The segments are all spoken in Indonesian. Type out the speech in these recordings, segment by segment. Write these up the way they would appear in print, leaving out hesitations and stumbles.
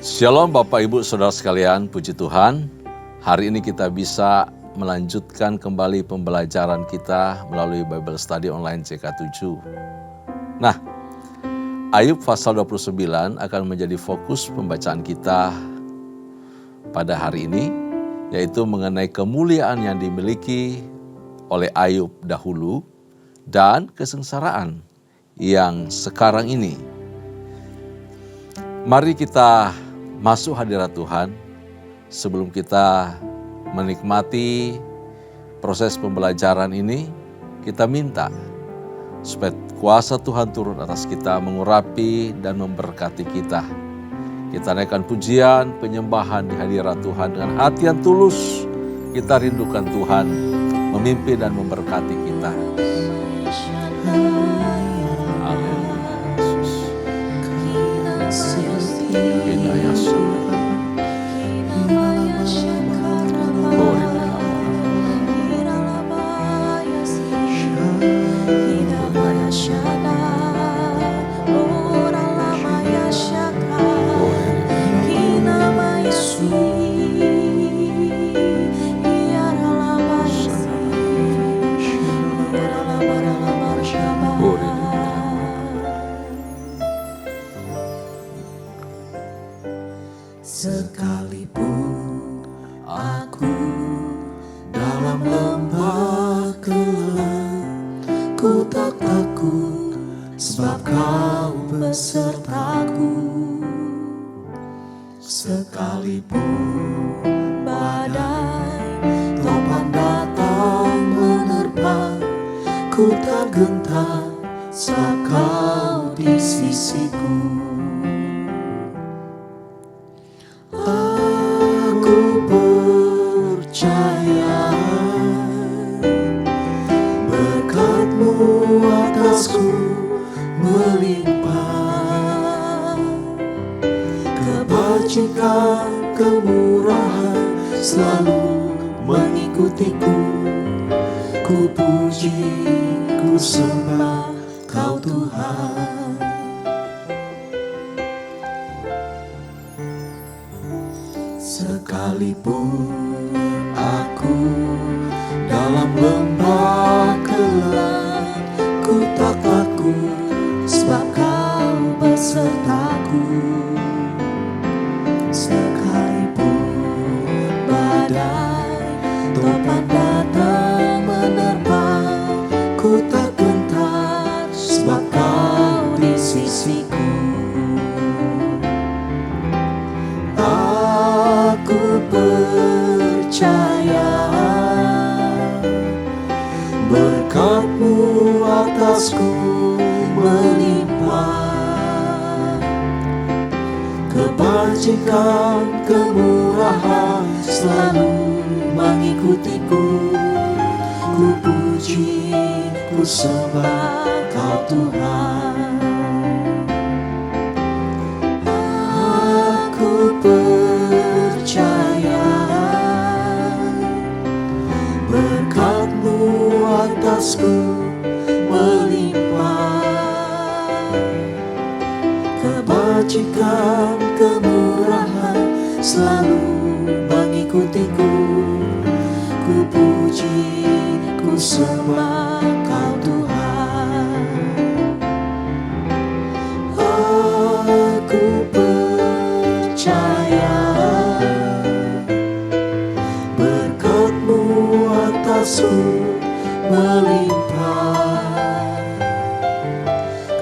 Shalom Bapak Ibu Saudara sekalian, puji Tuhan. Hari ini kita bisa melanjutkan kembali pembelajaran kita melalui Bible Study Online CK7. Nah, Ayub pasal 29 akan menjadi fokus pembacaan kita pada hari ini, yaitu mengenai kemuliaan yang dimiliki oleh Ayub dahulu dan kesengsaraan yang sekarang ini. Mari kita masuk hadirat Tuhan. Sebelum kita menikmati proses pembelajaran ini, kita minta supaya kuasa Tuhan turun atas kita, mengurapi dan memberkati kita. Kita naikkan pujian, penyembahan di hadirat Tuhan dengan hati yang tulus. Kita rindukan Tuhan memimpin dan memberkati kita. Sekalipun aku dalam lembah gelap, ku tak takut sebab Kau besertaku. Sekalipun badai topan datang menerpa, ku tak gentar sebab Kau di sisiku. Aku percaya berkat-Mu atasku melimpah, kebajikan, kemurahan selalu mengikutiku. Ku puji, ku sembah Kau Tuhan. Sekalipun aku dalam lembah gelap, ku tak takut sebab Kau besertaku. Sekalipun badai topan datang menerpa, ku tak gentar sebab Kau di sisiku. Aku percaya berkat-Mu atasku melimpah, kebajikan, kemurahan selalu mengikutiku. Ku puji, ku sembah Kau Tuhan. Aku percaya berkat-Mu atasku melimpah, kebajikan, kemurahan selalu mengikutiku. Ku puji, ku sembah Kau Tuhan. Aku percaya berkat-Mu atasku melimpah,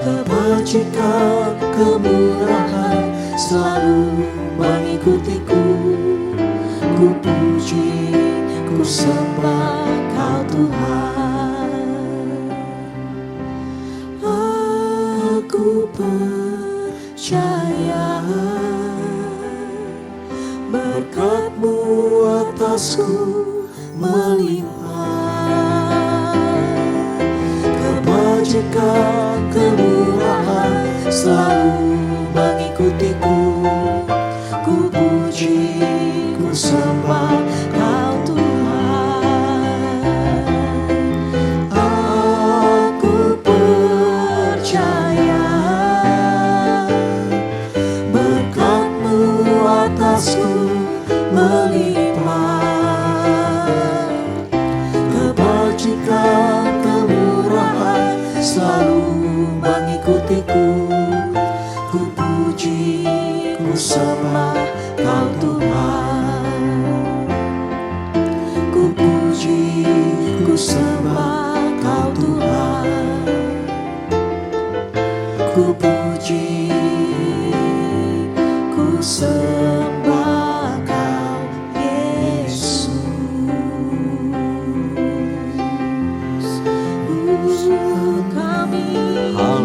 kebajikan, kemurahan selalu mengikutiku. Ku puji, ku sembah Kau Tuhan. Aku percaya berkat-Mu atasku melimpah, kebajikan, kemurahan selalu mengikutiku. Ku puji, ku sembah Kau Tuhan. Aku percaya berkat-Mu kasih melimpah, kebajikan kemurahan selalu mengikutiku. Ku puji, ku sembah Kau Tuhan. Ku puji, ku sembah Kau Tuhan. Ku puji, ku sembah Kau Yesus. Kami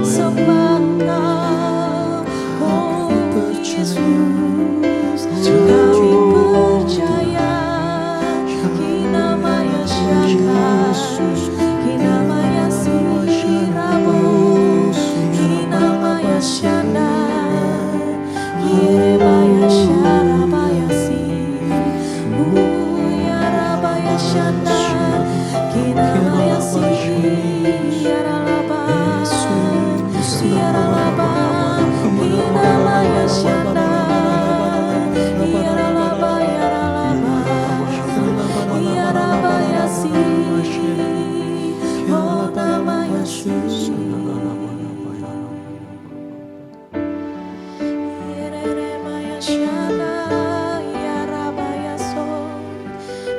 sembah Kau, oh Yesus. Kami percaya Kinamaya Shaka, Kinamaya Sirabo, Kinamaya Shanda, Yerebaya Sharabaya Si, Yarabaya Shanda, Kinamaya Si, Yaralaba, Yaralaba, Kinamaya Shanda, Yaralaba, Yaralaba, Yarabaya Si, Oh Namaya Si. Yeremaya Shana, Yarabaya So,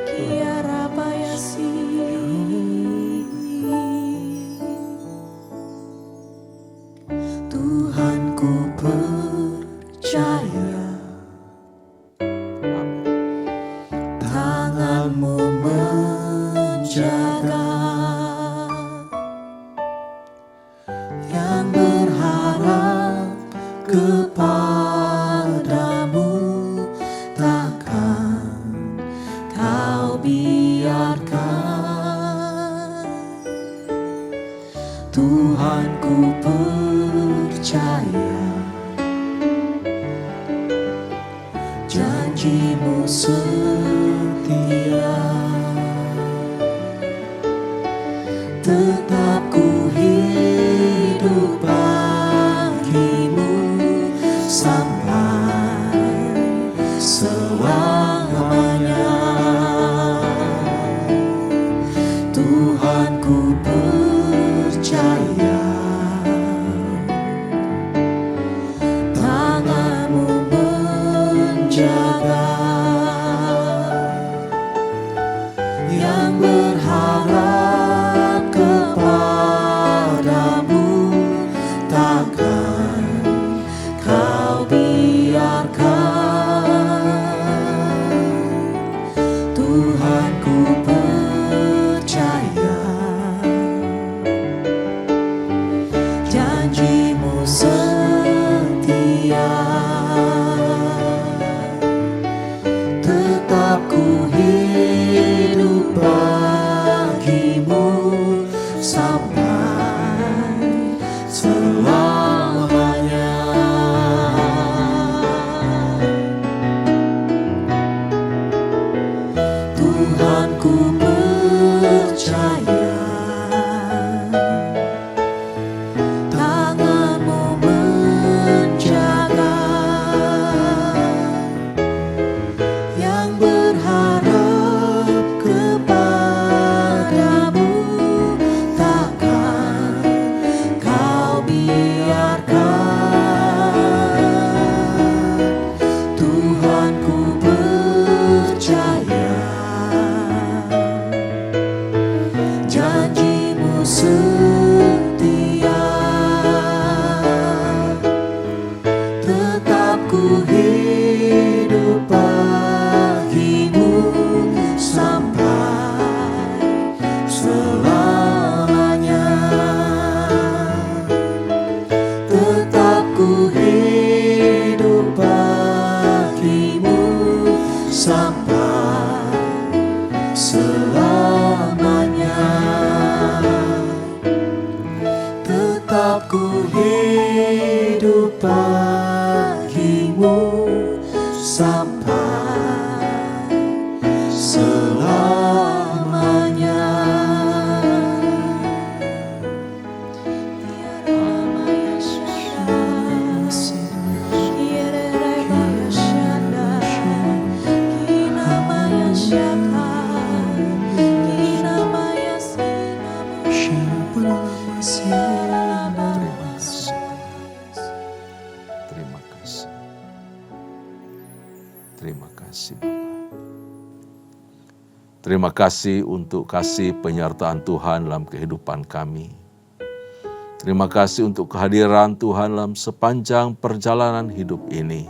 Yarabaya Si. Tuhan ku percaya tangan-Mu menjaga, yang berharap kepada-Mu takkan Kau biarkan. Tuhan ku percaya janji-Mu setia, tetap ku hidup bagi-Mu sampai selamanya. Tuhan ku percaya tangan-Mu menjaga, yang berharap kepada-Mu takkan Kau biarkan. Tuhan ku percaya janji-Mu setia, tetap ku hidup bagi-Mu sampai selamanya. kasih. Terima kasih Bapa. Terima kasih untuk kasih penyertaan Tuhan dalam kehidupan kami. Terima kasih untuk kehadiran Tuhan dalam sepanjang perjalanan hidup ini.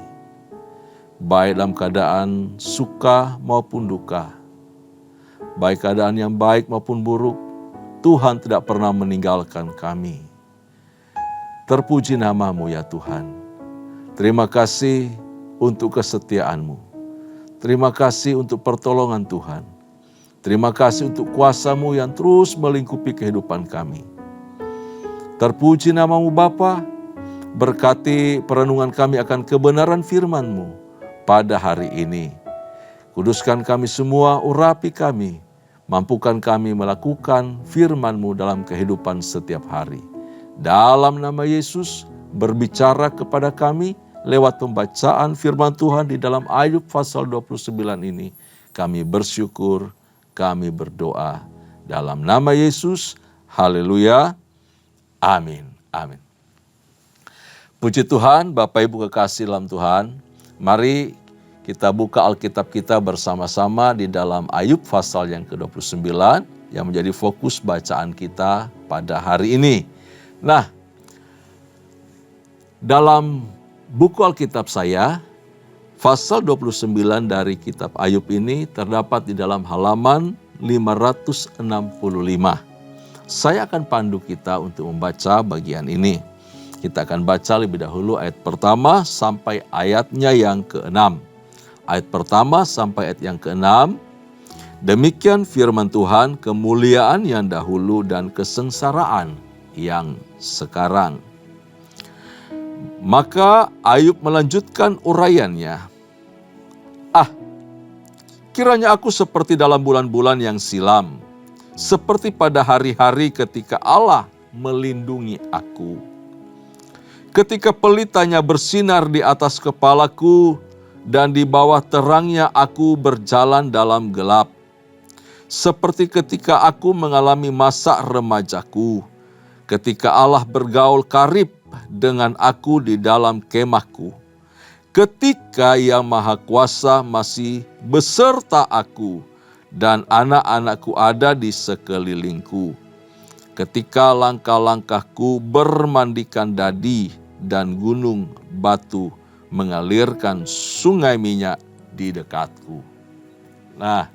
Baik dalam keadaan suka maupun duka. Baik keadaan yang baik maupun buruk, Tuhan tidak pernah meninggalkan kami. Terpuji nama-Mu ya Tuhan. Terima kasih untuk kesetiaan-Mu. Terima kasih untuk pertolongan Tuhan. Terima kasih untuk kuasa-Mu yang terus melingkupi kehidupan kami. Terpuji nama-Mu Bapa, berkati perenungan kami akan kebenaran firman-Mu pada hari ini. Kuduskan kami semua, urapi kami, mampukan kami melakukan firman-Mu dalam kehidupan setiap hari. Dalam nama Yesus, berbicara kepada kami lewat pembacaan firman Tuhan di dalam Ayub pasal 29 ini. Kami bersyukur, kami berdoa. Dalam nama Yesus, haleluya, amin, amin. Puji Tuhan, Bapak Ibu kekasih dalam Tuhan. Mari kita buka Alkitab kita bersama-sama di dalam Ayub pasal yang ke-29 yang menjadi fokus bacaan kita pada hari ini. Nah, dalam buku Alkitab saya, pasal 29 dari kitab Ayub ini terdapat di dalam halaman 565. Saya akan pandu kita untuk membaca bagian ini. Kita akan baca lebih dahulu ayat pertama sampai ayatnya yang ke-6. Ayat pertama sampai ayat yang ke-6. Demikian firman Tuhan, kemuliaan yang dahulu dan kesengsaraan yang sekarang. Maka Ayub melanjutkan uraiannya. Kiranya aku seperti dalam bulan-bulan yang silam, seperti pada hari-hari ketika Allah melindungi aku. Ketika pelitanya bersinar di atas kepalaku, dan di bawah terangnya aku berjalan dalam gelap. Seperti ketika aku mengalami masa remajaku, ketika Allah bergaul karib dengan aku di dalam kemahku. Ketika Yang Maha Kuasa masih beserta aku dan anak-anakku ada di sekelilingku. Ketika langkah-langkahku bermandikan dadi dan gunung batu mengalirkan sungai minyak di dekatku. Nah,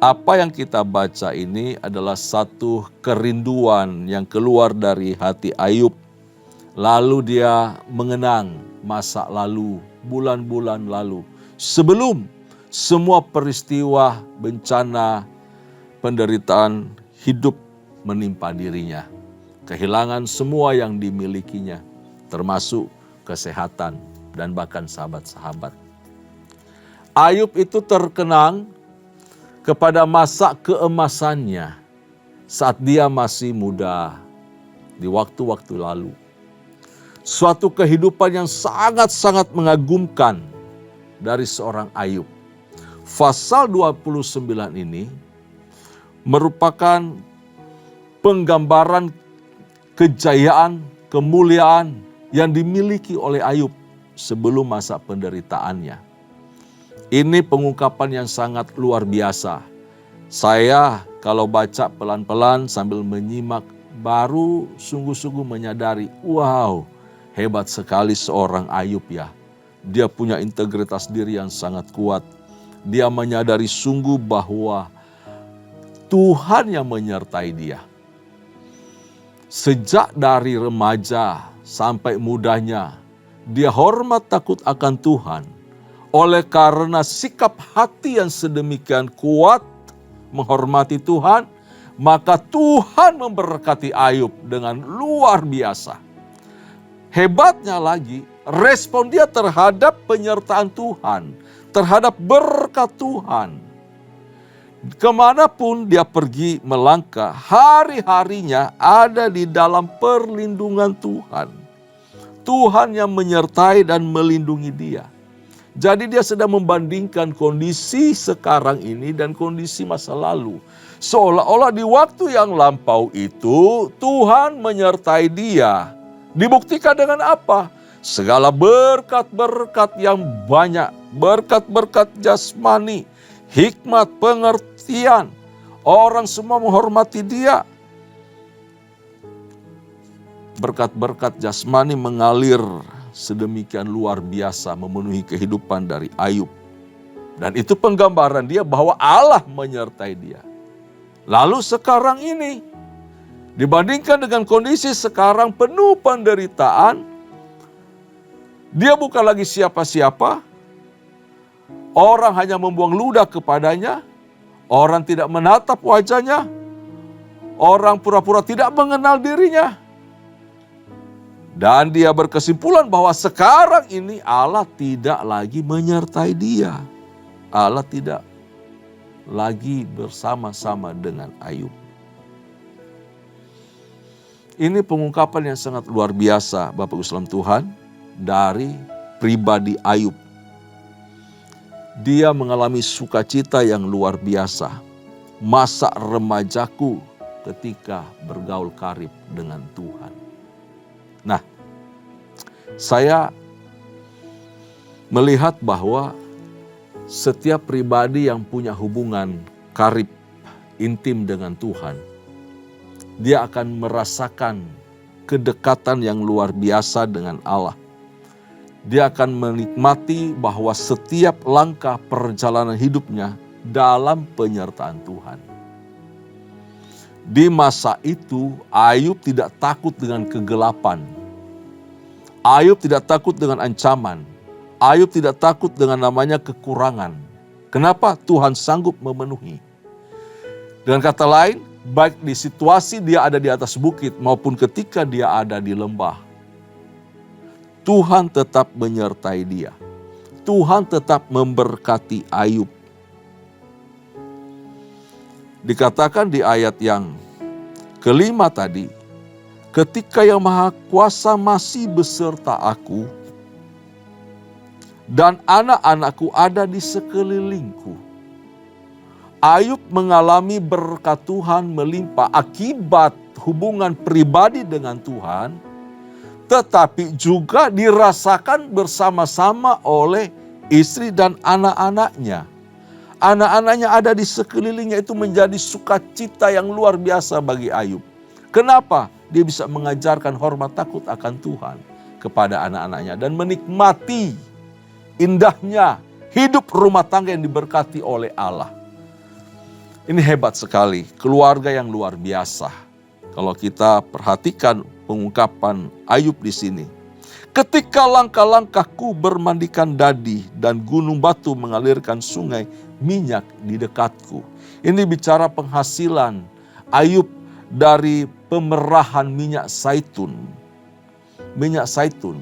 apa yang kita baca ini adalah satu kerinduan yang keluar dari hati Ayub. Lalu dia mengenang masa lalu, bulan-bulan lalu. Sebelum semua peristiwa bencana, penderitaan hidup menimpa dirinya. Kehilangan semua yang dimilikinya, termasuk kesehatan dan bahkan sahabat-sahabat. Ayub itu terkenang kepada masa keemasannya saat dia masih muda di waktu-waktu lalu. Suatu kehidupan yang sangat-sangat mengagumkan dari seorang Ayub. Pasal 29 ini merupakan penggambaran kejayaan, kemuliaan yang dimiliki oleh Ayub sebelum masa penderitaannya. Ini pengungkapan yang sangat luar biasa. Saya kalau baca pelan-pelan sambil menyimak baru sungguh-sungguh menyadari, wow, hebat sekali seorang Ayub ya. Dia punya integritas diri yang sangat kuat. Dia menyadari sungguh bahwa Tuhan yang menyertai dia. Sejak dari remaja sampai mudanya, dia hormat takut akan Tuhan. Oleh karena sikap hati yang sedemikian kuat menghormati Tuhan, maka Tuhan memberkati Ayub dengan luar biasa. Hebatnya lagi, respon dia terhadap penyertaan Tuhan, terhadap berkat Tuhan. Kemanapun dia pergi melangkah, hari-harinya ada di dalam perlindungan Tuhan. Tuhan yang menyertai dan melindungi dia. Jadi dia sedang membandingkan kondisi sekarang ini dan kondisi masa lalu. Seolah-olah di waktu yang lampau itu Tuhan menyertai dia. Dibuktikan dengan apa? segala berkat-berkat yang banyak, berkat-berkat jasmani, hikmat, pengertian. Orang semua menghormati dia. Berkat-berkat jasmani mengalir sedemikian luar biasa memenuhi kehidupan dari Ayub. Dan itu penggambaran dia bahwa Allah menyertai dia. Lalu sekarang ini, dibandingkan dengan kondisi sekarang penuh penderitaan, dia bukan lagi siapa-siapa, orang hanya membuang ludah kepadanya, orang tidak menatap wajahnya, orang pura-pura tidak mengenal dirinya. Dan dia berkesimpulan bahwa sekarang ini Allah tidak lagi menyertai dia. Allah tidak lagi bersama-sama dengan Ayub. Ini pengungkapan yang sangat luar biasa Bapak Ibu sekalian Tuhan dari pribadi Ayub. Dia mengalami sukacita yang luar biasa. Masa remajaku ketika bergaul karib dengan Tuhan. Nah, saya melihat bahwa setiap pribadi yang punya hubungan karib intim dengan Tuhan, dia akan merasakan kedekatan yang luar biasa dengan Allah. Dia akan menikmati bahwa setiap langkah perjalanan hidupnya dalam penyertaan Tuhan. Di masa itu, Ayub tidak takut dengan kegelapan. Ayub tidak takut dengan ancaman. Ayub tidak takut dengan namanya kekurangan. Kenapa? Tuhan sanggup memenuhi. Dengan kata lain, baik di situasi dia ada di atas bukit maupun ketika dia ada di lembah, Tuhan tetap menyertai dia. Tuhan tetap memberkati Ayub. Dikatakan di ayat yang kelima tadi, ketika Yang Maha Kuasa masih beserta aku, dan anak-anakku ada di sekelilingku. Ayub mengalami berkat Tuhan melimpah akibat hubungan pribadi dengan Tuhan, tetapi juga dirasakan bersama-sama oleh istri dan anak-anaknya. Anak-anaknya ada di sekelilingnya, itu menjadi sukacita yang luar biasa bagi Ayub. Kenapa? Dia bisa mengajarkan hormat takut akan Tuhan kepada anak-anaknya dan menikmati indahnya hidup rumah tangga yang diberkati oleh Allah. Ini hebat sekali, keluarga yang luar biasa. Kalau kita perhatikan pengungkapan Ayub di sini. Ketika langkah-langkahku bermandikan dadi dan gunung batu mengalirkan sungai minyak di dekatku. Ini bicara penghasilan Ayub dari pemerahan minyak zaitun. Minyak zaitun.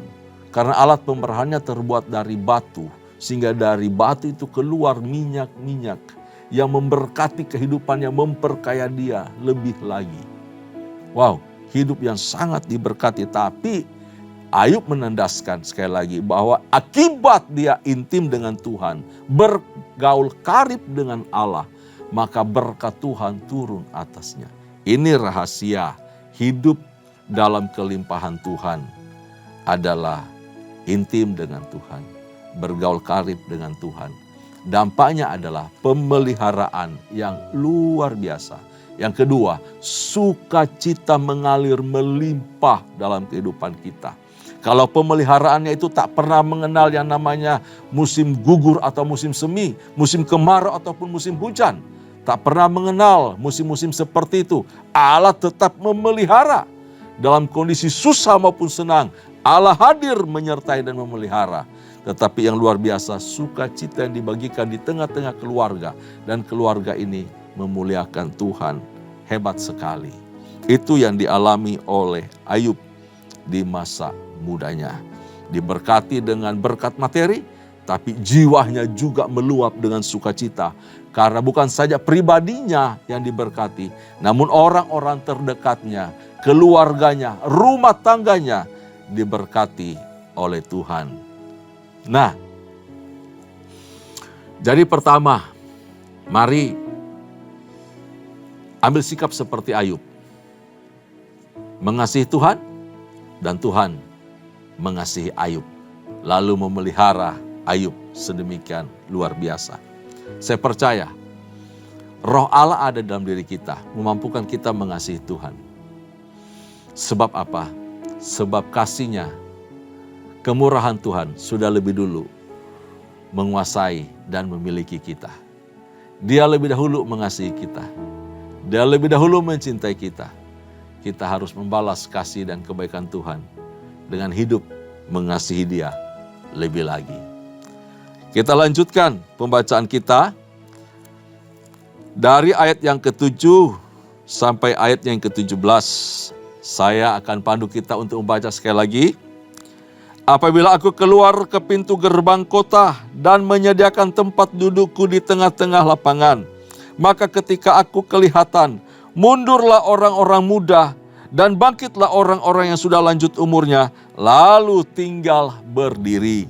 Karena alat pemerahannya terbuat dari batu. Sehingga dari batu itu keluar minyak-minyak yang memberkati kehidupannya, memperkaya dia lebih lagi. Wow, hidup yang sangat diberkati. Tapi Ayub menandaskan sekali lagi bahwa akibat dia intim dengan Tuhan, bergaul karib dengan Allah, maka berkat Tuhan turun atasnya. Ini rahasia hidup dalam kelimpahan Tuhan adalah intim dengan Tuhan, bergaul karib dengan Tuhan. Dampaknya adalah pemeliharaan yang luar biasa. Yang kedua, sukacita mengalir melimpah dalam kehidupan kita. Kalau pemeliharaannya itu tak pernah mengenal yang namanya musim gugur atau musim semi, musim kemarau ataupun musim hujan. Tak pernah mengenal musim-musim seperti itu. Allah tetap memelihara. Dalam kondisi susah maupun senang, Allah hadir menyertai dan memelihara. Tetapi yang luar biasa, sukacita yang dibagikan di tengah-tengah keluarga. Dan keluarga ini memuliakan Tuhan. Hebat sekali. Itu yang dialami oleh Ayub di masa mudanya. Diberkati dengan berkat materi, tapi jiwanya juga meluap dengan sukacita. Karena bukan saja pribadinya yang diberkati, namun orang-orang terdekatnya, keluarganya, rumah tangganya diberkati oleh Tuhan. Nah, jadi pertama, mari ambil sikap seperti Ayub. Mengasihi Tuhan dan Tuhan mengasihi Ayub, lalu memelihara Ayub sedemikian luar biasa. Saya percaya Roh Allah ada dalam diri kita, memampukan kita mengasihi Tuhan. Sebab apa? Sebab kasih-Nya, kemurahan Tuhan sudah lebih dulu menguasai dan memiliki kita. Dia lebih dahulu mengasihi kita. Dia lebih dahulu mencintai kita. Kita harus membalas kasih dan kebaikan Tuhan dengan hidup mengasihi Dia lebih lagi. Kita lanjutkan pembacaan kita dari ayat yang ke-7 sampai ayat yang ke-17. Saya akan pandu kita untuk membaca sekali lagi. Apabila aku keluar ke pintu gerbang kota dan menyediakan tempat dudukku di tengah-tengah lapangan, maka ketika aku kelihatan, mundurlah orang-orang muda dan bangkitlah orang-orang yang sudah lanjut umurnya, lalu tinggal berdiri.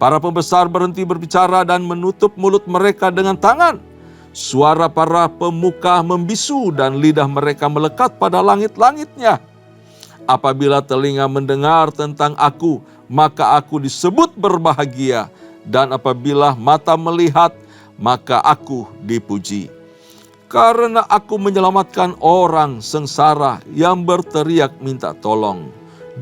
Para pembesar berhenti berbicara dan menutup mulut mereka dengan tangan. Suara para pemuka membisu dan lidah mereka melekat pada langit-langitnya. Apabila telinga mendengar tentang aku, maka aku disebut berbahagia. Dan apabila mata melihat, maka aku dipuji. Karena aku menyelamatkan orang sengsara yang berteriak minta tolong.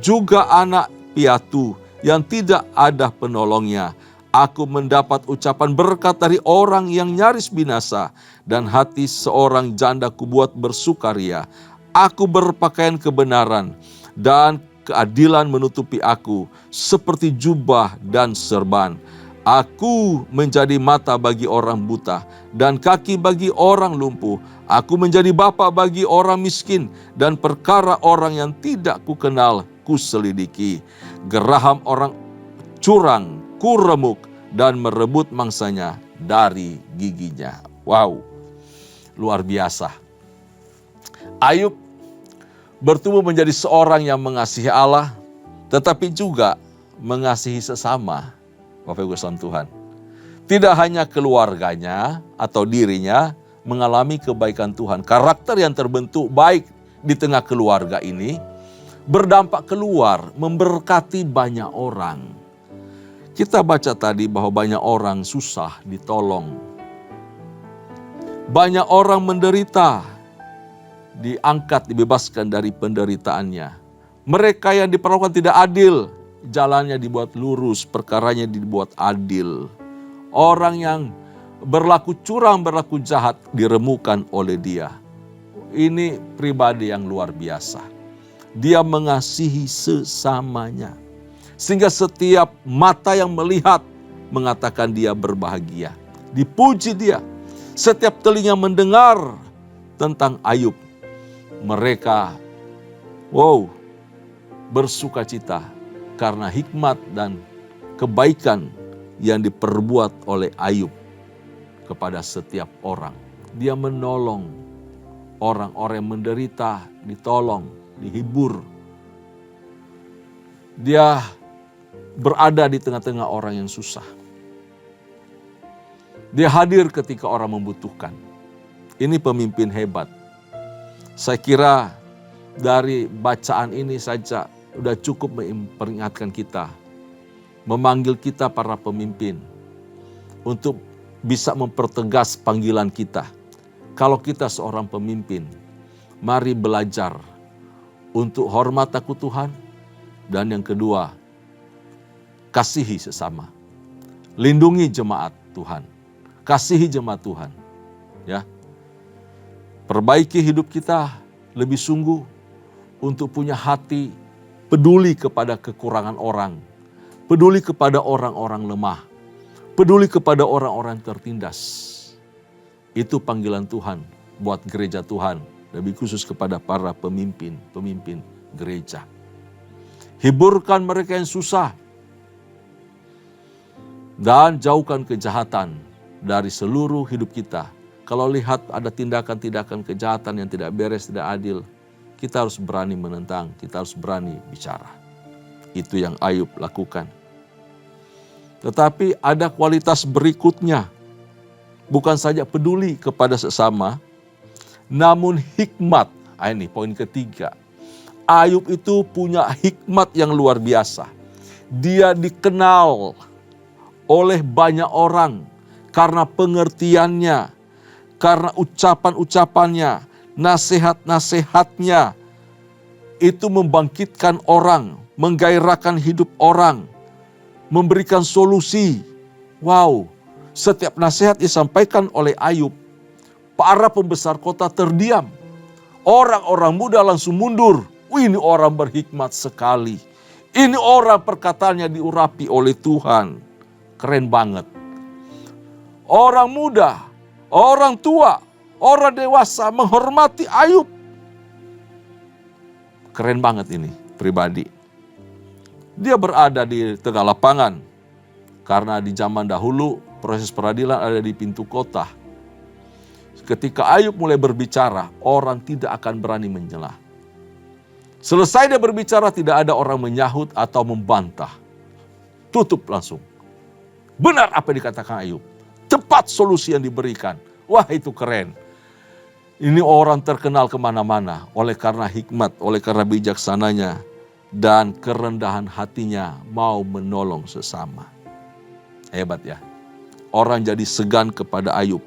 Juga anak piatu yang tidak ada penolongnya. Aku mendapat ucapan berkat dari orang yang nyaris binasa. Dan hati seorang janda kubuat bersukaria. Aku berpakaian kebenaran dan keadilan menutupi aku seperti jubah dan serban. Aku menjadi mata bagi orang buta dan kaki bagi orang lumpuh. Aku menjadi bapa bagi orang miskin dan perkara orang yang tidak kukenal kuselidiki. Geraham orang curang kuremuk dan merebut mangsanya dari giginya. Wow, luar biasa. Ayub bertumbuh menjadi seorang yang mengasihi Allah, tetapi juga mengasihi sesama. Bapak Ibu saudara Tuhan, tidak hanya keluarganya atau dirinya mengalami kebaikan Tuhan. Karakter yang terbentuk baik di tengah keluarga ini berdampak keluar, memberkati banyak orang. Kita baca tadi bahwa banyak orang susah ditolong. Banyak orang menderita, diangkat, dibebaskan dari penderitaannya. Mereka yang diperlakukan tidak adil, jalannya dibuat lurus, perkaranya dibuat adil. Orang yang berlaku curang, berlaku jahat, diremukan oleh Dia. Ini pribadi yang luar biasa. Dia mengasihi sesamanya. Sehingga setiap mata yang melihat mengatakan dia berbahagia. Dipuji dia. Setiap telinga mendengar tentang Ayub, mereka bersukacita karena hikmat dan kebaikan yang diperbuat oleh Ayub kepada setiap orang. Dia menolong orang-orang yang menderita, ditolong, dihibur. Dia berada di tengah-tengah orang yang susah. Dia hadir ketika orang membutuhkan. Ini pemimpin hebat. Saya kira dari bacaan ini saja sudah cukup memperingatkan kita, memanggil kita para pemimpin untuk bisa mempertegas panggilan kita. Kalau kita seorang pemimpin, mari belajar untuk hormat takut Tuhan, dan yang kedua, kasihi sesama. Lindungi jemaat Tuhan. Kasihi jemaat Tuhan. Ya. Perbaiki hidup kita lebih sungguh untuk punya hati peduli kepada kekurangan orang. Peduli kepada orang-orang lemah. Peduli kepada orang-orang tertindas. Itu panggilan Tuhan buat gereja Tuhan. Lebih khusus kepada para pemimpin gereja. Hiburkan mereka yang susah. Dan jauhkan kejahatan dari seluruh hidup kita. Kalau lihat ada tindakan-tindakan kejahatan yang tidak beres, tidak adil, kita harus berani menentang, kita harus berani bicara. Itu yang Ayub lakukan. Tetapi ada kualitas berikutnya. Bukan saja peduli kepada sesama, namun hikmat. Ini poin ketiga. Ayub itu punya hikmat yang luar biasa. Dia dikenal oleh banyak orang karena pengertiannya, karena ucapan-ucapannya, nasihat-nasihatnya. Itu membangkitkan orang, menggairahkan hidup orang, memberikan solusi. Wow, setiap nasihat disampaikan oleh Ayub, para pembesar kota terdiam. Orang-orang muda langsung mundur. Ini orang berhikmat sekali. Ini orang perkataannya diurapi oleh Tuhan. Keren banget. Orang muda, orang tua, orang dewasa menghormati Ayub. Keren banget ini pribadi. Dia berada di tengah lapangan. Karena di zaman dahulu proses peradilan ada di pintu kota. Ketika Ayub mulai berbicara, orang tidak akan berani menyela. Selesai dia berbicara, tidak ada orang menyahut atau membantah. Tutup langsung. Benar apa yang dikatakan Ayub. Tepat solusi yang diberikan. Wah, itu keren. Ini orang terkenal kemana-mana oleh karena hikmat, oleh karena bijaksananya, dan kerendahan hatinya mau menolong sesama. Hebat ya. Orang jadi segan kepada Ayub.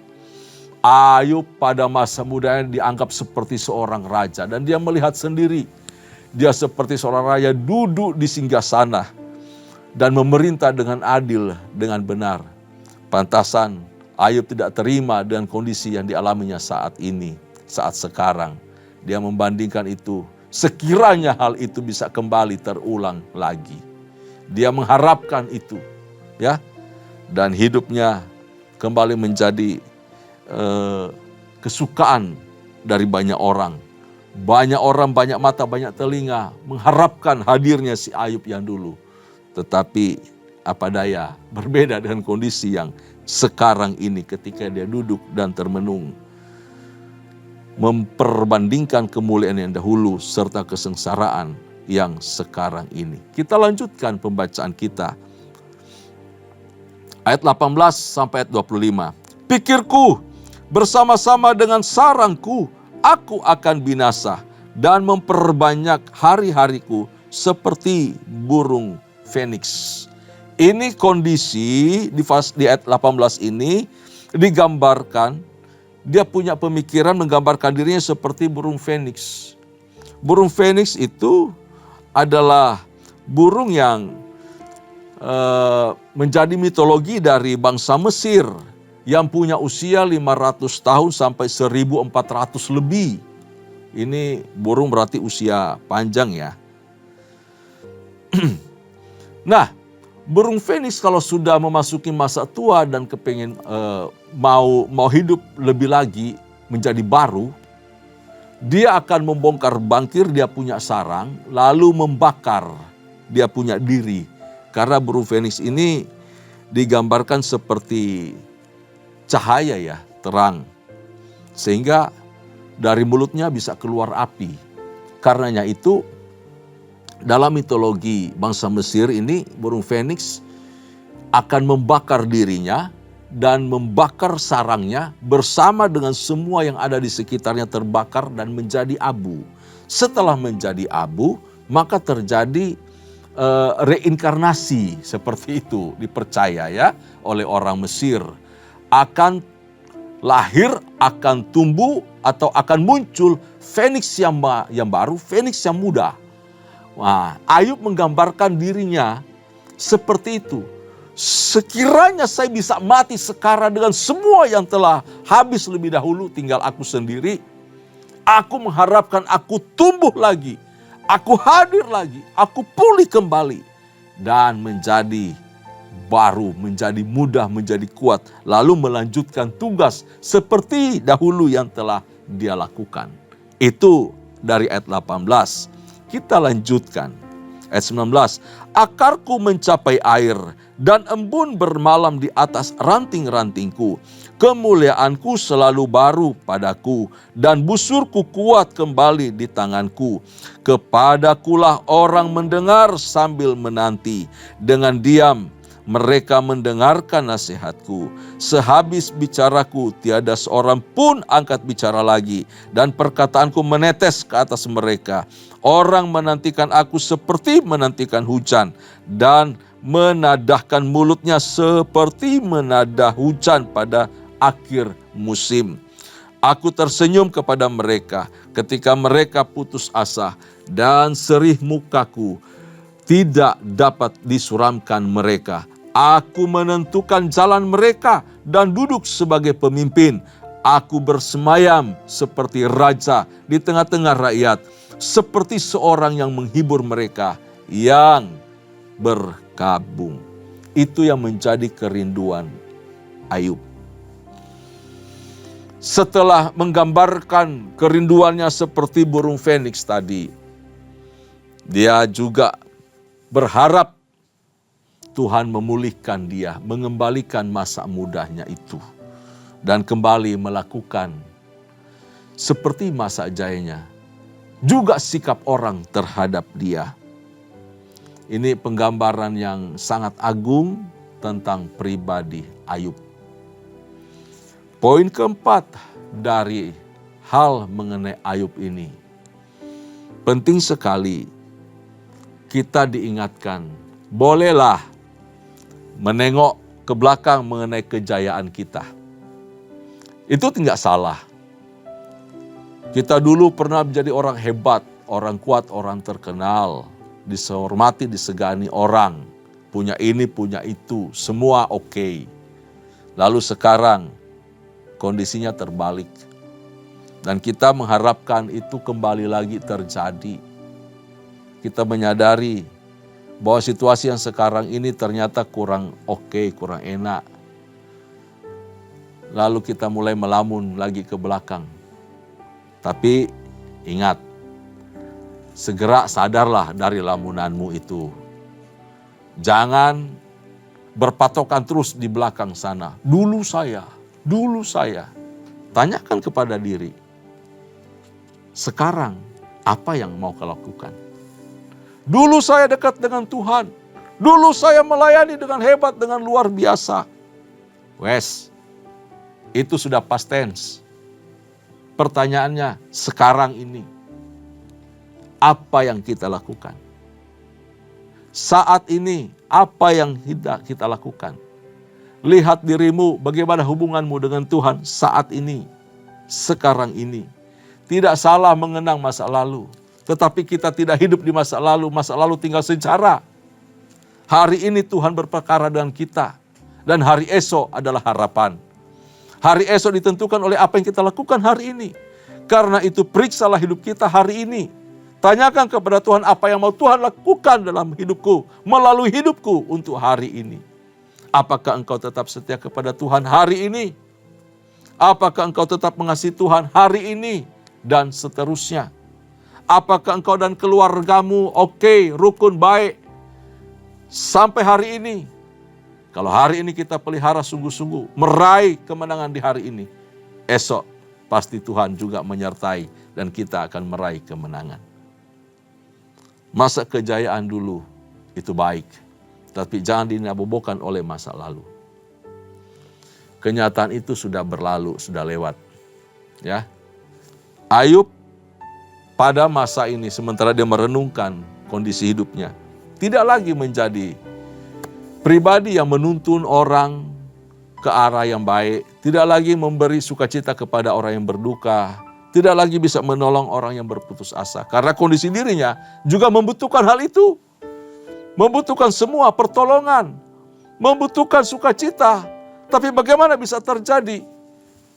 Ayub pada masa mudanya dianggap seperti seorang raja. Dan dia melihat sendiri. Dia seperti seorang raja duduk di singgasana. Dan memerintah dengan adil, dengan benar. Pantasan Ayub tidak terima dengan kondisi yang dialaminya saat ini. Saat sekarang. Dia membandingkan itu. Sekiranya hal itu bisa kembali terulang lagi. Dia mengharapkan itu. Ya. Dan hidupnya kembali menjadi kesukaan dari banyak orang. Banyak orang, banyak mata, banyak telinga mengharapkan hadirnya si Ayub yang dulu. Tetapi apa daya, berbeda dengan kondisi yang sekarang ini ketika dia duduk dan termenung. Memperbandingkan kemuliaan yang dahulu serta kesengsaraan yang sekarang ini. Kita lanjutkan pembacaan kita. Ayat 18 sampai ayat 25. Pikirku bersama-sama dengan sarangku, aku akan binasa dan memperbanyak hari-hariku seperti burung feniks. Ini kondisi di ayat 18 ini digambarkan, dia punya pemikiran menggambarkan dirinya seperti burung feniks. Burung feniks itu adalah burung yang menjadi mitologi dari bangsa Mesir yang punya usia 500 tahun sampai 1400 lebih. Ini burung berarti usia panjang ya. Nah, burung feniks kalau sudah memasuki masa tua dan kepengen mau hidup lebih lagi menjadi baru, dia akan membongkar bangkir dia punya sarang lalu membakar dia punya diri. Karena burung feniks ini digambarkan seperti cahaya ya, terang. Sehingga dari mulutnya bisa keluar api. Karenanya itu dalam mitologi bangsa Mesir ini burung feniks akan membakar dirinya dan membakar sarangnya bersama dengan semua yang ada di sekitarnya terbakar dan menjadi abu. Setelah menjadi abu, maka terjadi reinkarnasi seperti itu dipercaya ya oleh orang Mesir. Akan lahir, akan tumbuh atau akan muncul feniks yang baru, feniks yang muda. Wah, Ayub menggambarkan dirinya seperti itu. Sekiranya saya bisa mati sekarang dengan semua yang telah habis lebih dahulu, tinggal aku sendiri. Aku mengharapkan aku tumbuh lagi. Aku hadir lagi, aku pulih kembali dan menjadi baru, menjadi mudah, menjadi kuat. Lalu melanjutkan tugas seperti dahulu yang telah dia lakukan. Itu dari ayat 18. Kita lanjutkan. Ayat 19. Akarku mencapai air dan embun bermalam di atas ranting-rantingku. Kemuliaanku selalu baru padaku dan busurku kuat kembali di tanganku. Kepadakulah orang mendengar sambil menanti. Dengan diam Mereka mendengarkan nasihatku. Sehabis bicaraku, tiada seorang pun angkat bicara lagi. Dan perkataanku menetes ke atas mereka. Orang menantikan aku seperti menantikan hujan. Dan menadahkan mulutnya seperti menadah hujan pada akhir musim. Aku tersenyum kepada mereka ketika mereka putus asa. Dan serih mukaku tidak dapat disuramkan mereka. Aku menentukan jalan mereka dan duduk sebagai pemimpin. Aku bersemayam seperti raja di tengah-tengah rakyat. Seperti seorang yang menghibur mereka yang berkabung. Itu yang menjadi kerinduan Ayub. Setelah menggambarkan kerinduannya seperti burung feniks tadi, dia juga berharap Tuhan memulihkan dia, mengembalikan masa mudanya itu. Dan kembali melakukan seperti masa jayanya. Juga sikap orang terhadap dia. Ini penggambaran yang sangat agung tentang pribadi Ayub. Poin keempat dari hal mengenai Ayub ini. Penting sekali kita diingatkan, bolehlah menengok ke belakang mengenai kejayaan kita. Itu tidak salah. Kita dulu pernah menjadi orang hebat, orang kuat, orang terkenal, dihormati, disegani orang. Punya ini, punya itu, semua oke. Lalu sekarang kondisinya terbalik. Dan kita mengharapkan itu kembali lagi terjadi. Kita menyadari bahwa situasi yang sekarang ini ternyata kurang oke, kurang enak. Lalu kita mulai melamun lagi ke belakang. Tapi ingat, segera sadarlah dari lamunanmu itu. Jangan berpatokan terus di belakang sana. Dulu saya. Tanyakan kepada diri. Sekarang apa yang mau kau lakukan? Dulu saya dekat dengan Tuhan. Dulu saya melayani dengan hebat, dengan luar biasa. Itu sudah past tense. Pertanyaannya, sekarang ini, apa yang kita lakukan? Saat ini, apa yang kita lakukan? Lihat dirimu, bagaimana hubunganmu dengan Tuhan saat ini, sekarang ini. Tidak salah mengenang masa lalu. Tetapi kita tidak hidup di masa lalu tinggal sejarah. Hari ini Tuhan berperkara dengan kita. Dan hari esok adalah harapan. Hari esok ditentukan oleh apa yang kita lakukan hari ini. Karena itu periksalah hidup kita hari ini. Tanyakan kepada Tuhan apa yang mau Tuhan lakukan dalam hidupku. Melalui hidupku untuk hari ini. Apakah engkau tetap setia kepada Tuhan hari ini? Apakah engkau tetap mengasihi Tuhan hari ini? Dan seterusnya. Apakah engkau dan keluargamu oke, rukun, baik sampai hari ini? Kalau hari ini kita pelihara sungguh-sungguh, meraih kemenangan di hari ini, esok pasti Tuhan juga menyertai dan kita akan meraih kemenangan. Masa kejayaan dulu itu baik, tapi jangan dinabobokan oleh masa lalu. Kenyataan itu sudah berlalu, sudah lewat. Ya, Ayub pada masa ini, sementara dia merenungkan kondisi hidupnya, tidak lagi menjadi pribadi yang menuntun orang ke arah yang baik, tidak lagi memberi sukacita kepada orang yang berduka, tidak lagi bisa menolong orang yang berputus asa. Karena kondisi dirinya juga membutuhkan hal itu. Membutuhkan semua pertolongan, membutuhkan sukacita. Tapi bagaimana bisa terjadi?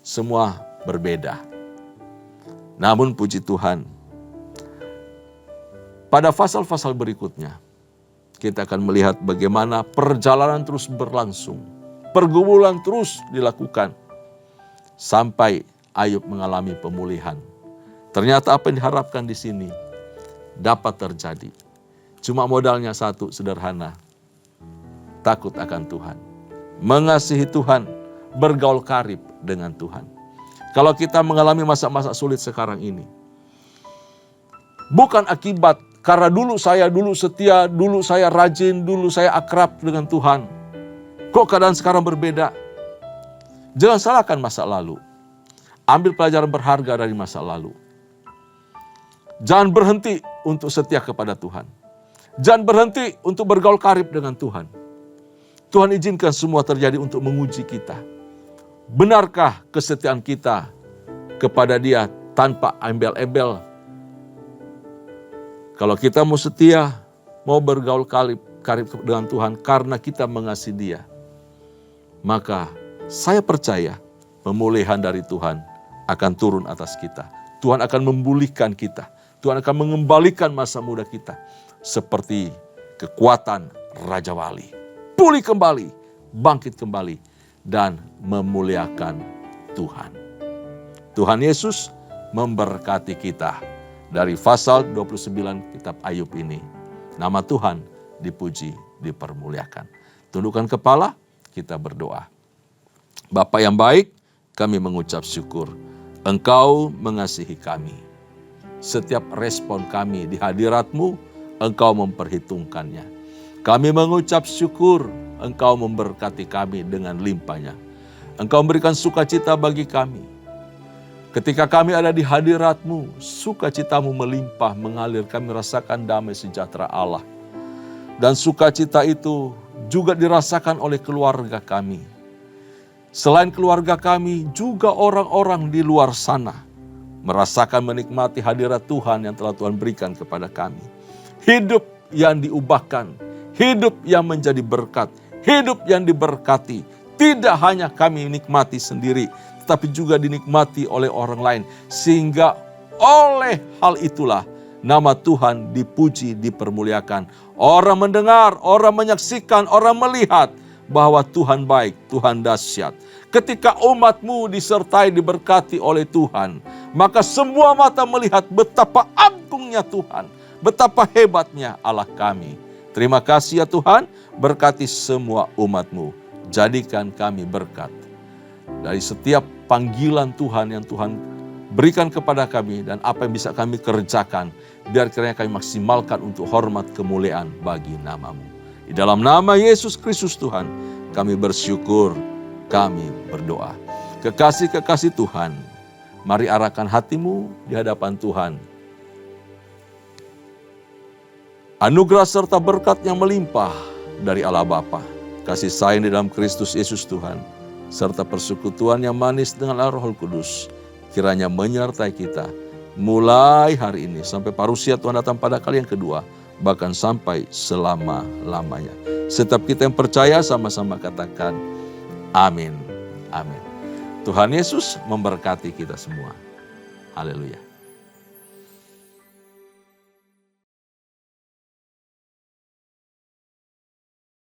Semua berbeda. Namun puji Tuhan, pada pasal-pasal berikutnya, kita akan melihat bagaimana perjalanan terus berlangsung. Pergumulan terus dilakukan. Sampai Ayub mengalami pemulihan. Ternyata apa yang diharapkan di sini dapat terjadi. Cuma modalnya satu, sederhana. Takut akan Tuhan. Mengasihi Tuhan. Bergaul karib dengan Tuhan. Kalau kita mengalami masa-masa sulit sekarang ini, bukan akibat karena dulu saya setia, dulu saya rajin, dulu saya akrab dengan Tuhan. Kok keadaan sekarang berbeda? Jangan salahkan masa lalu. Ambil pelajaran berharga dari masa lalu. Jangan berhenti untuk setia kepada Tuhan. Jangan berhenti untuk bergaul karib dengan Tuhan. Tuhan izinkan semua terjadi untuk menguji kita. Benarkah kesetiaan kita kepada Dia tanpa embel-embel? Kalau kita mau setia, mau bergaul karib dengan Tuhan karena kita mengasihi Dia, maka saya percaya pemulihan dari Tuhan akan turun atas kita. Tuhan akan memulihkan kita. Tuhan akan mengembalikan masa muda kita seperti kekuatan Raja Wali. Pulih kembali, bangkit kembali, dan memuliakan Tuhan. Tuhan Yesus memberkati kita. Dari pasal 29 kitab Ayub ini, nama Tuhan dipuji, dipermuliakan. Tundukkan kepala, kita berdoa. Bapa yang baik, kami mengucap syukur. Engkau mengasihi kami. Setiap respon kami di hadirat-Mu, Engkau memperhitungkannya. Kami mengucap syukur, Engkau memberkati kami dengan limpahnya. Engkau memberikan sukacita bagi kami. Ketika kami ada di hadirat-Mu, sukacita-Mu melimpah, mengalir, kami rasakan damai sejahtera Allah. Dan sukacita itu juga dirasakan oleh keluarga kami. Selain keluarga kami, juga orang-orang di luar sana merasakan menikmati hadirat Tuhan yang telah Tuhan berikan kepada kami. Hidup yang diubahkan, hidup yang menjadi berkat, hidup yang diberkati. Tidak hanya kami nikmati sendiri, tetapi juga dinikmati oleh orang lain. Sehingga oleh hal itulah nama Tuhan dipuji, dipermuliakan. Orang mendengar, orang menyaksikan, orang melihat bahwa Tuhan baik, Tuhan dahsyat. Ketika umat-Mu disertai, diberkati oleh Tuhan, maka semua mata melihat betapa agungnya Tuhan, betapa hebatnya Allah kami. Terima kasih ya Tuhan, berkati semua umat-Mu. Jadikan kami berkat dari setiap panggilan Tuhan yang Tuhan berikan kepada kami dan apa yang bisa kami kerjakan, biar kiranya kami maksimalkan untuk hormat kemuliaan bagi nama-Mu. Di dalam nama Yesus Kristus Tuhan, kami bersyukur, kami berdoa. Kekasih-kekasih Tuhan, mari arahkan hatimu di hadapan Tuhan. Anugerah serta berkat yang melimpah dari Allah Bapa, kasih sayang di dalam Kristus Yesus Tuhan, serta persekutuan yang manis dengan Allah Roh Kudus, kiranya menyertai kita mulai hari ini sampai parusia Tuhan datang pada kali yang kedua, bahkan sampai selama-lamanya. Setiap kita yang percaya sama-sama katakan amin. Amin. Tuhan Yesus memberkati kita semua. Haleluya.